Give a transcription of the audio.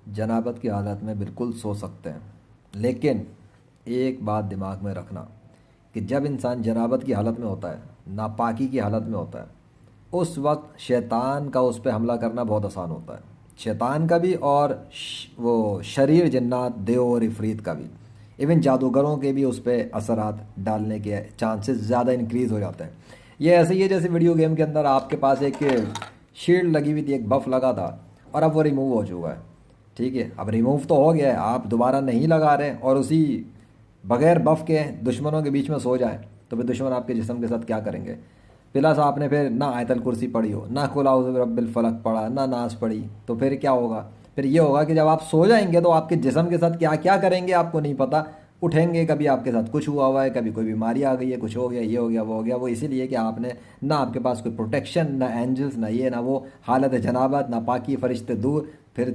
जनाबत की हालत में बिल्कुल सो सकते हैं, लेकिन एक बात दिमाग में रखना कि जब इंसान जनाबत की हालत में होता है, नापाकी की हालत में होता है, उस वक्त शैतान का उस पर हमला करना बहुत आसान होता है। शैतान का भी और वो शरीर जन्नात देव और इफरीत का भी, इवन जादूगरों के भी उस पर असरात डालने के चांसेस ज़्यादा इंक्रीज़ हो जाते हैं। ये ऐसे ही है जैसे वीडियो गेम के अंदर आपके पास एक शील्ड लगी हुई थी, एक बफ लगा था, और अब वो रिमूव हो चुका है। ठीक है, अब रिमूव तो हो गया है, आप दोबारा नहीं लगा रहे और उसी बगैर बफ के दुश्मनों के बीच में सो जाए, तो फिर दुश्मन आपके जिस्म के साथ क्या करेंगे। प्लस आपने फिर ना आयतल कुर्सी पढ़ी हो, ना कुल औज़ु बिरब्बिल फलक पढ़ा, ना नास पढ़ी, तो फिर क्या होगा। फिर ये होगा कि जब आप सो जाएंगे तो आपके जिस्म के साथ क्या क्या करेंगे आपको नहीं पता। उठेंगे, कभी आपके साथ कुछ हुआ है, कभी कोई बीमारी आ गई है, कुछ हो गया, ये हो गया, वो हो गया। वो इसीलिए कि आपने ना आपके पास कोई प्रोटेक्शन, ना एंजल्स, ना ये ना वो, हालत जनाबत, ना पाकी फरिश्ते दूर। फिर